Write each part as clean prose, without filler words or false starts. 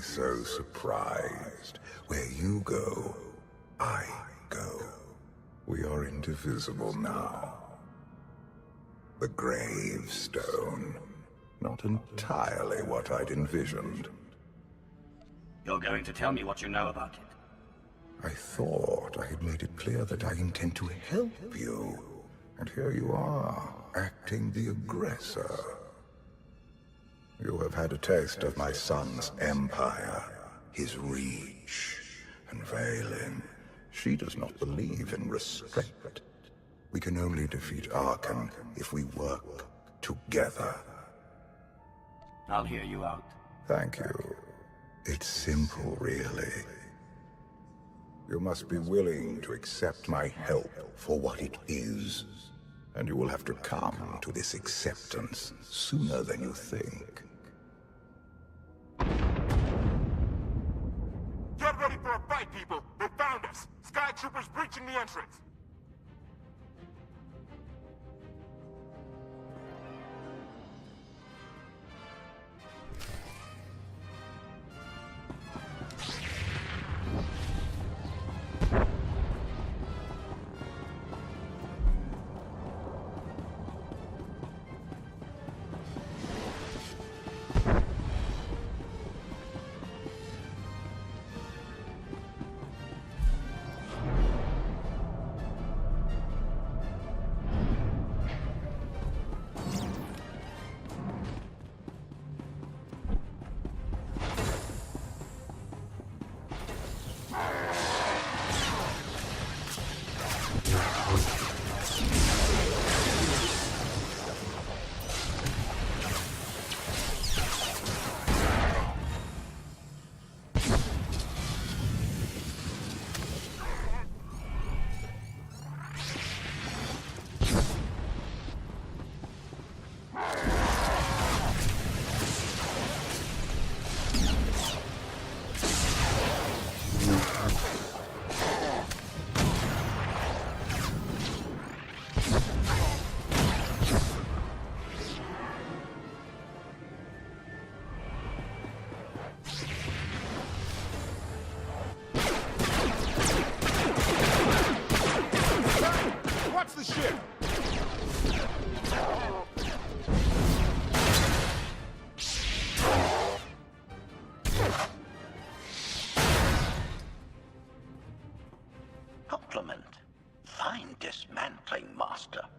so surprised. Where you go, I go. We are indivisible now. The gravestone. Not entirely what I'd envisioned. You're going to tell me what you know about it? I thought I had made it clear that I intend to help you. And here you are, acting the aggressor. You have had a taste of my son's empire, his reach, and Valen. She does not believe in restraint. We can only defeat Arkan if we work together. I'll hear you out. Thank you. It's simple, really. You must be willing to accept my help for what it is. And you will have to come to this acceptance sooner than you think. Get ready for a fight, people! They found us! Sky Troopers breaching the entrance!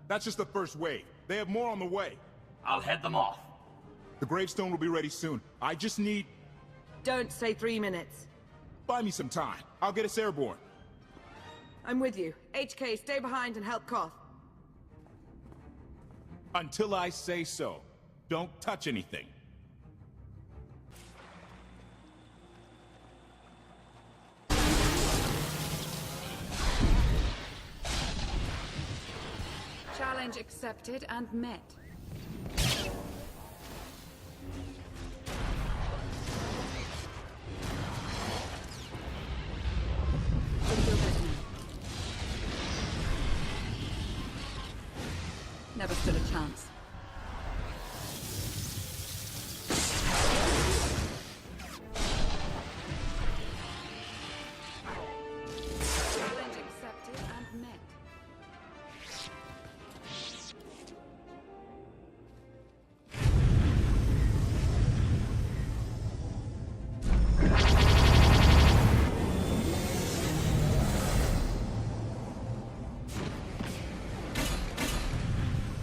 That's just the first wave. They have more on the way. I'll head them off. The gravestone will be ready soon. I just need... Don't say 3 minutes. Buy me some time. I'll get us airborne. I'm with you. HK, stay behind and help KOTFE. Until I say so. Don't touch anything. Challenge accepted and met. Never stood a chance. Challenge accepted and met.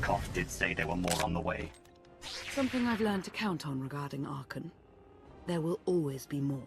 KOTFE did say there were more on the way. Something I've learned to count on regarding Arkan. There will always be more.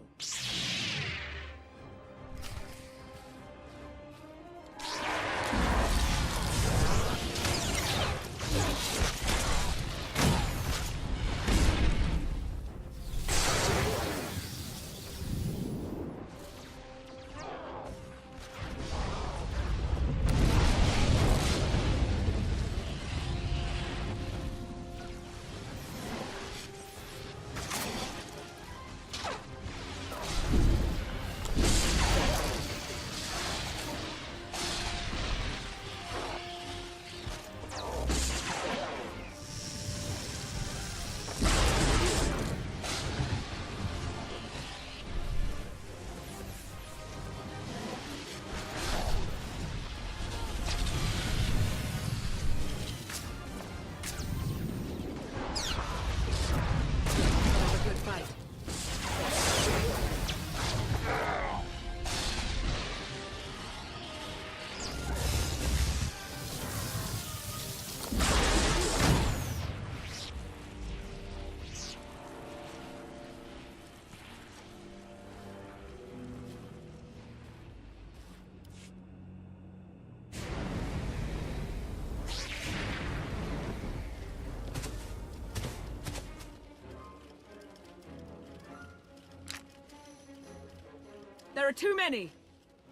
There are too many!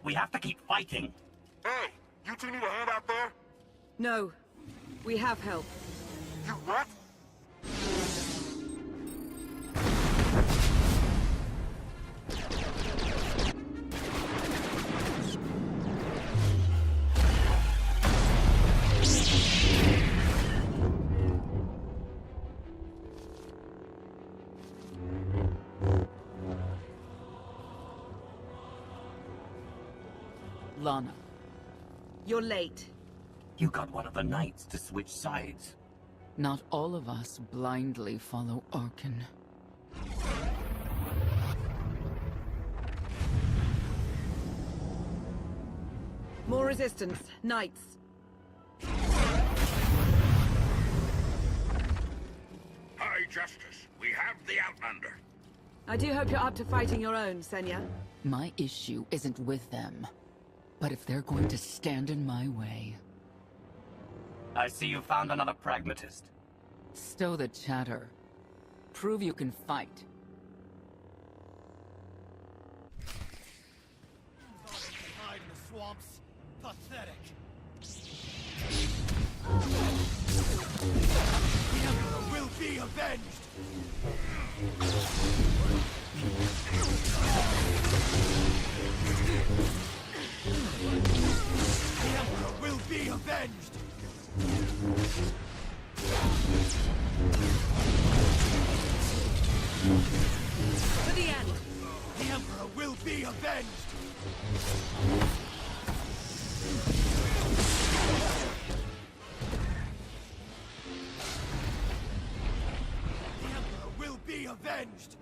We have to keep fighting. Hey, you two need a hand out there? No. We have help. You what? Lana. You're late. You got one of the knights to switch sides. Not all of us blindly follow Arkan. More resistance. Knights. High Justice, we have the Outlander. I do hope you're up to fighting your own, Senya. My issue isn't with them. But if they're going to stand in my way... I see you found another pragmatist. Stow the chatter. Prove you can fight. Hide in the swamps. Pathetic. The Emperor will be avenged! The Emperor will be avenged! To the end! The Emperor will be avenged! The Emperor will be avenged!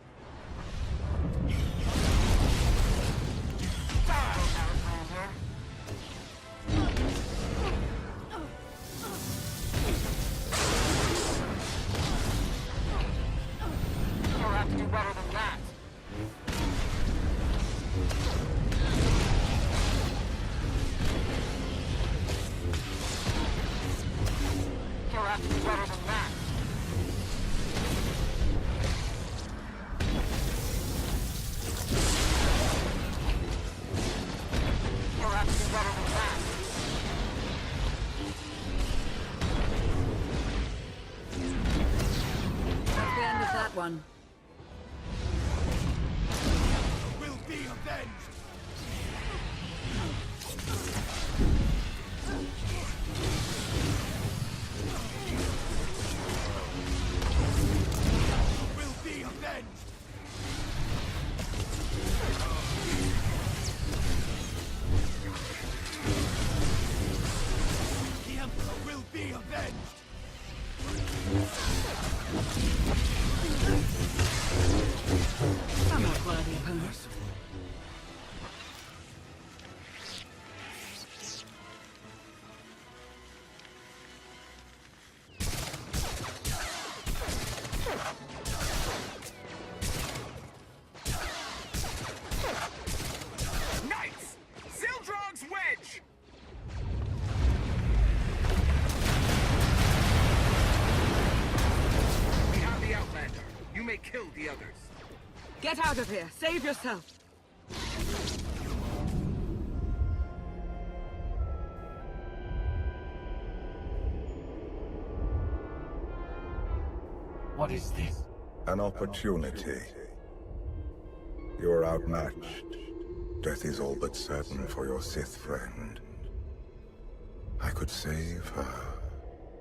You'll have to do better than that. You'll have to do better than that. You'll have to do better than that. That's the end of that one. Will be avenged! Will be avenged! The Emperor will be avenged! Somewhat worthy opponent. Knights! Zildrog's wedge! We have the Outlander. You may kill the others. Get out of here. Save yourself. What is this? An opportunity. You are outmatched. Death is all but certain for your Sith friend. I could save her.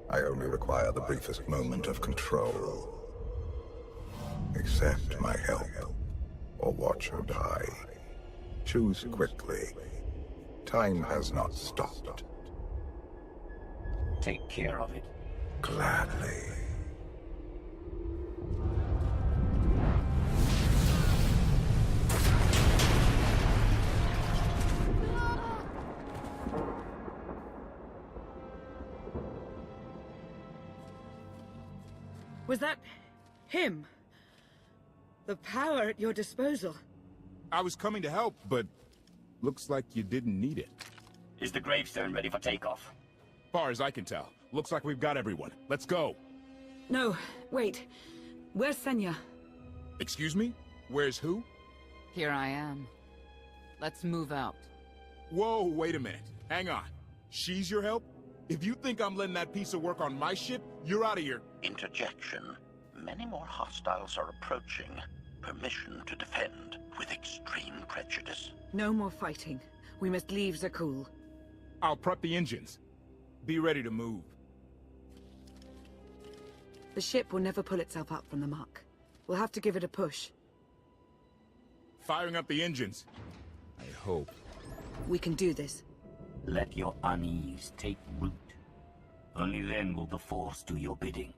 I only require the briefest moment of control. Accept my help, or watch her die. Choose quickly. Time has not stopped. Take care of it. Gladly. Was that him? The power at your disposal. I was coming to help, but looks like you didn't need it. Is the gravestone ready for takeoff? Far as I can tell, looks like we've got everyone. Let's go. No, wait. Where's Senya? Excuse me? Where's who? Here I am. Let's move out. Whoa, wait a minute. Hang on. She's your help? If you think I'm letting that piece of work on my ship, you're out of here. Interjection. Many more hostiles are approaching. Permission to defend with extreme prejudice. No more fighting. We must leave Zakul. I'll prep the engines. Be ready to move. The ship will never pull itself up from the muck. We'll have to give it a push. Firing up the engines. I hope. We can do this. Let your unease take root. Only then will the Force do your bidding.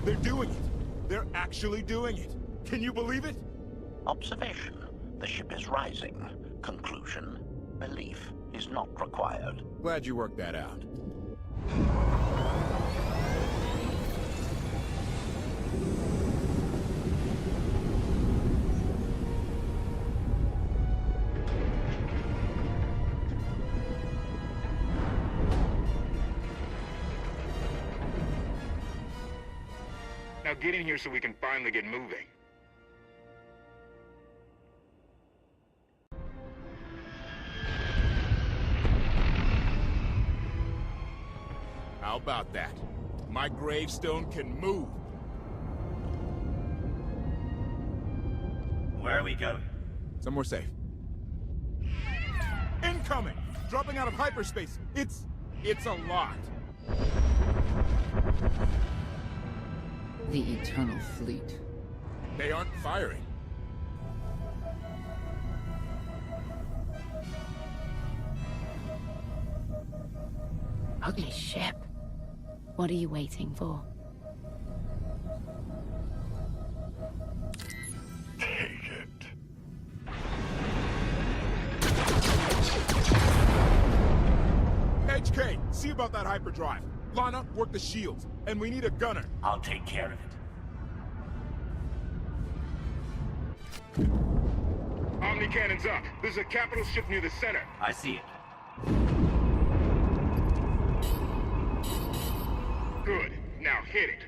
They're doing it. They're actually doing it. Can you believe it? Observation. The ship is rising. Conclusion. Belief is not required. Glad you worked that out. Now get in here so we can finally get moving. How about that? My gravestone can move. Where are we going? Somewhere safe. Incoming! Dropping out of hyperspace. It's a lot. The Eternal Fleet. They aren't firing. Ugly ship. What are you waiting for? Take it. HK, see about that hyperdrive. Lana, work the shields. And we need a gunner. I'll take care of it. Omni cannons up. There's a capital ship near the center. I see it. Good. Now hit it.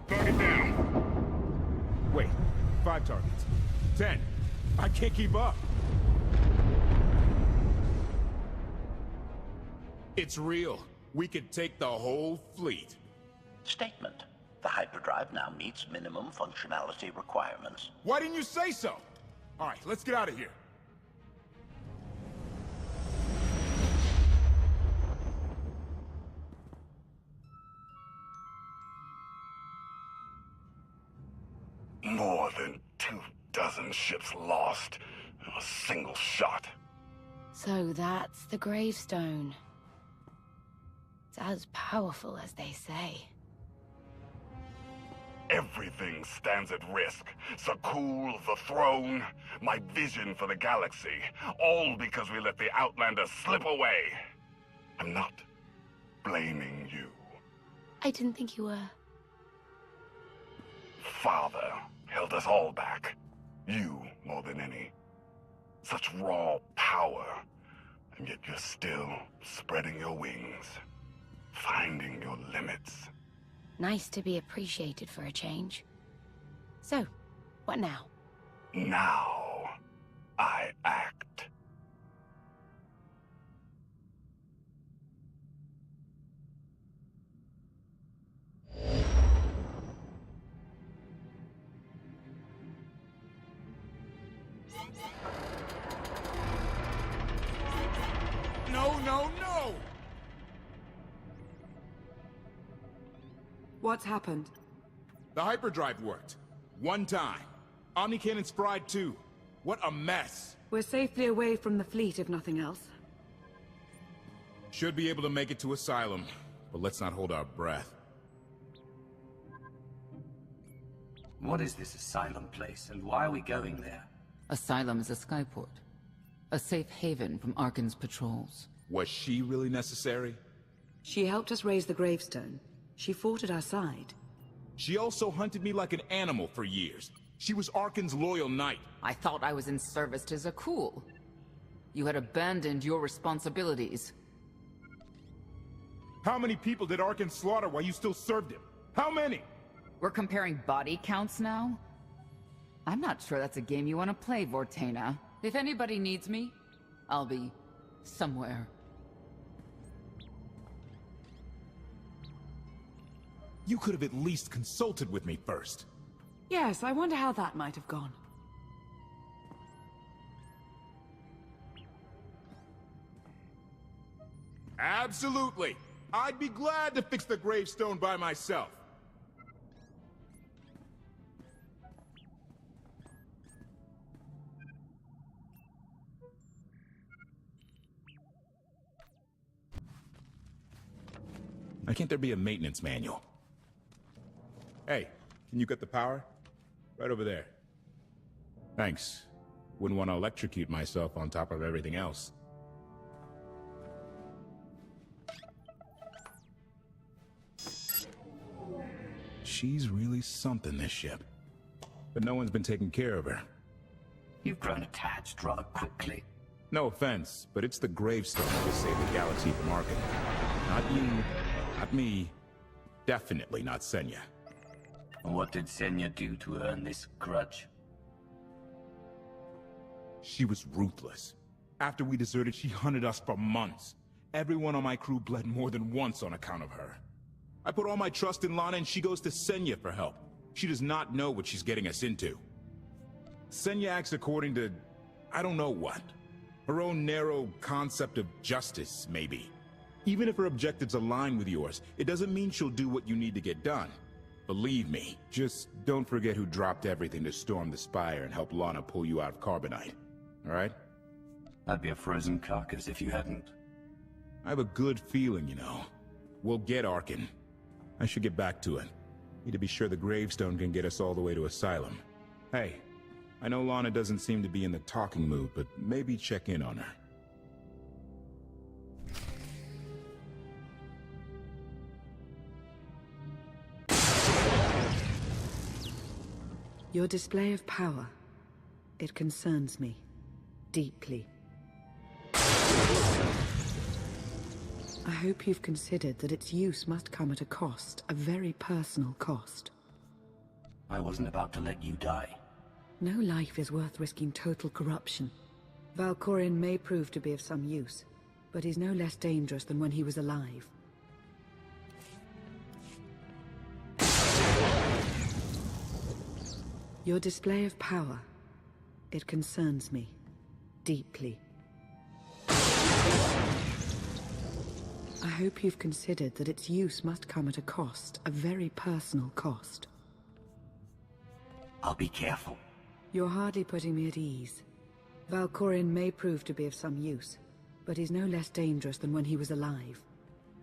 Target down. Wait, 5 targets. 10. I can't keep up. It's real. We could take the whole fleet. Statement. The hyperdrive now meets minimum functionality requirements. Why didn't you say so? All right, let's get out of here. More than 24 ships lost in a single shot. So that's the gravestone. It's as powerful as they say. Everything stands at risk. Zakul, the throne, my vision for the galaxy. All because we let the Outlanders slip away. I'm not blaming you. I didn't think you were. Father held us all back. You more than any. Such raw power. And yet you're still spreading your wings. Finding your limits. Nice to be appreciated for a change. So, what now? Now, I act. No, no, no! What's happened? The hyperdrive worked. One time. Omnicannon's fried too. What a mess. We're safely away from the fleet, if nothing else. Should be able to make it to Asylum, but let's not hold our breath. What is this Asylum place, and why are we going there? Asylum is a skyport. A safe haven from Arkan's patrols. Was she really necessary? She helped us raise the gravestone. She fought at our side. She also hunted me like an animal for years. She was Arkan's loyal knight. I thought I was in service to Zakul. You had abandoned your responsibilities. How many people did Arkan slaughter while you still served him? How many? We're comparing body counts now? I'm not sure that's a game you want to play, Vortena. If anybody needs me, I'll be somewhere. You could have at least consulted with me first. Yes, I wonder how that might have gone. Absolutely. I'd be glad to fix the gravestone by myself. Why can't there be a maintenance manual? Hey, can you get the power? Right over there. Thanks. Wouldn't want to electrocute myself on top of everything else. She's really something, this ship. But no one's been taking care of her. You've grown attached rather quickly. No offense, but it's the gravestone that will save the galaxy from Arkan. Not you, not me, definitely not Senya. What did Senya do to earn this grudge? She was ruthless. After we deserted, she hunted us for months. Everyone on my crew bled more than once on account of her. I put all my trust in Lana and she goes to Senya for help. She does not know what she's getting us into. Senya acts according to... I don't know what. Her own narrow concept of justice, maybe. Even if her objectives align with yours, it doesn't mean she'll do what you need to get done. Believe me, just don't forget who dropped everything to storm the Spire and help Lana pull you out of Carbonite. Alright? I'd be a frozen carcass if you hadn't. I have a good feeling, you know. We'll get Arkan. I should get back to it. Need to be sure the gravestone can get us all the way to Asylum. Hey, I know Lana doesn't seem to be in the talking mood, but maybe check in on her. Your display of power, it concerns me deeply. I hope you've considered that its use must come at a cost, a very personal cost. I wasn't about to let you die. No life is worth risking total corruption. Valkorion may prove to be of some use, but he's no less dangerous than when he was alive. Your display of power, it concerns me deeply. I hope you've considered that its use must come at a cost, a very personal cost. I'll be careful. You're hardly putting me at ease. Valkorion may prove to be of some use, but he's no less dangerous than when he was alive.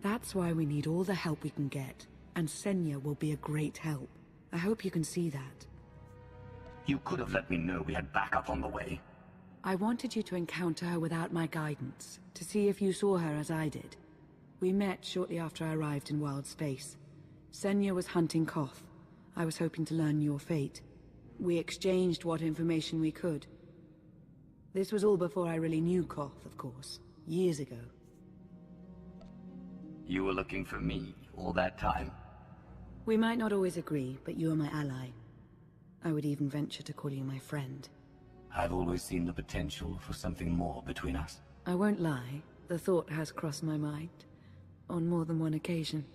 That's why we need all the help we can get, and Senya will be a great help. I hope you can see that. You could have let me know we had backup on the way. I wanted you to encounter her without my guidance, to see if you saw her as I did. We met shortly after I arrived in wild space. Senya was hunting KOTFE. I was hoping to learn your fate. We exchanged what information we could. This was all before I really knew KOTFE, of course, years ago. You were looking for me all that time? We might not always agree, but you are my ally. I would even venture to call you my friend. I've always seen the potential for something more between us. I won't lie, the thought has crossed my mind. On more than one occasion.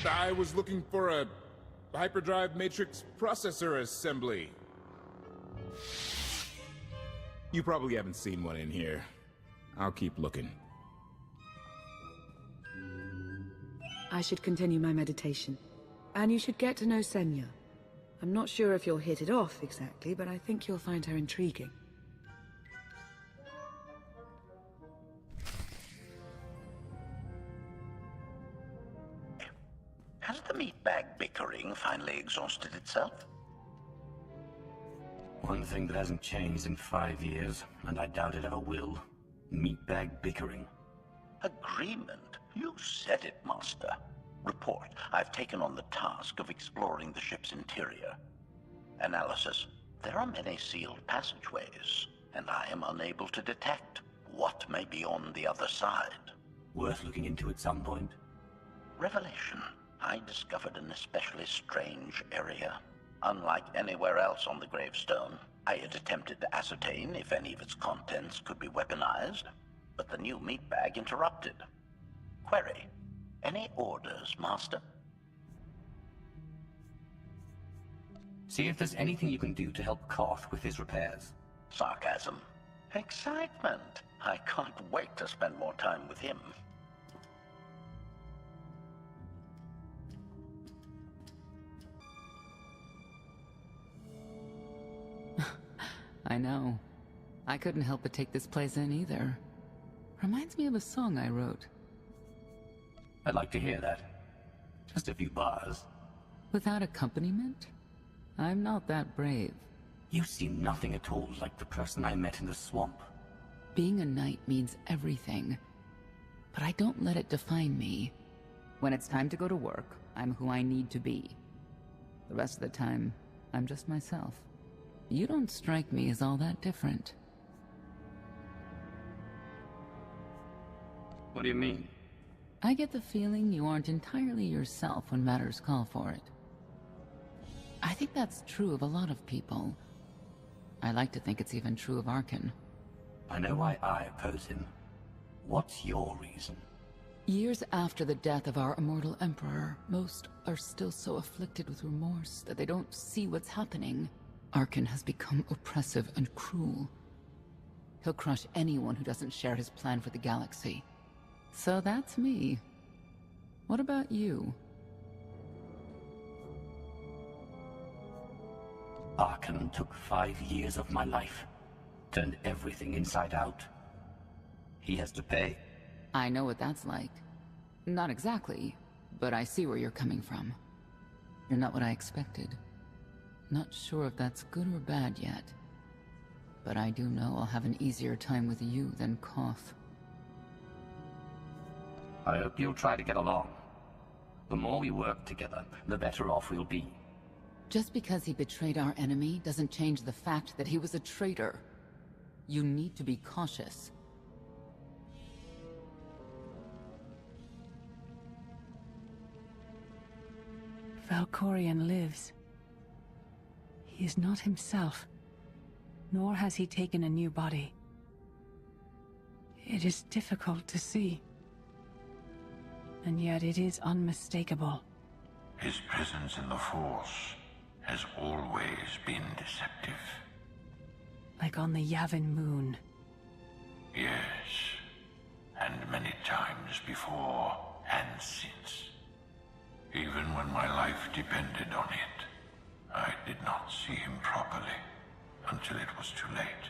I was looking for a hyperdrive matrix processor assembly. You probably haven't seen one in here. I'll keep looking. I should continue my meditation. And you should get to know Senya. I'm not sure if you'll hit it off exactly, but I think you'll find her intriguing. Has the meatbag bickering finally exhausted itself? One thing that hasn't changed in 5 years, and I doubt it ever will. Meatbag bickering. Agreement? You said it, Master. Report. I've taken on the task of exploring the ship's interior. Analysis. There are many sealed passageways, and I am unable to detect what may be on the other side. Worth looking into at some point. Revelation. I discovered an especially strange area. Unlike anywhere else on the gravestone, I had attempted to ascertain if any of its contents could be weaponized, but the new meatbag interrupted. Query. Any orders, Master? See if there's anything you can do to help KOTFE with his repairs. Sarcasm. Excitement. I can't wait to spend more time with him. I know. I couldn't help but take this place in either. Reminds me of a song I wrote. I'd like to hear that. Just a few bars. Without accompaniment? I'm not that brave. You seem nothing at all like the person I met in the swamp. Being a knight means everything. But I don't let it define me. When it's time to go to work, I'm who I need to be. The rest of the time, I'm just myself. You don't strike me as all that different. What do you mean? I get the feeling you aren't entirely yourself when matters call for it. I think that's true of a lot of people. I like to think it's even true of Arkan. I know why I oppose him. What's your reason? Years after the death of our immortal emperor, most are still so afflicted with remorse that they don't see what's happening. Arkan has become oppressive and cruel. He'll crush anyone who doesn't share his plan for the galaxy. So that's me. What about you? Arkan took 5 years of my life. Turned everything inside out. He has to pay. I know what that's like. Not exactly, but I see where you're coming from. You're not what I expected. Not sure if that's good or bad yet. But I do know I'll have an easier time with you than KOTFE. I hope you'll try to get along. The more we work together, the better off we'll be. Just because he betrayed our enemy doesn't change the fact that he was a traitor. You need to be cautious. Valkorion lives. He is not himself, nor has he taken a new body. It is difficult to see, and yet it is unmistakable. His presence in the Force has always been deceptive. Like on the Yavin moon. Yes, and many times before and since. Even when my life depended on it, I did not see him properly until it was too late.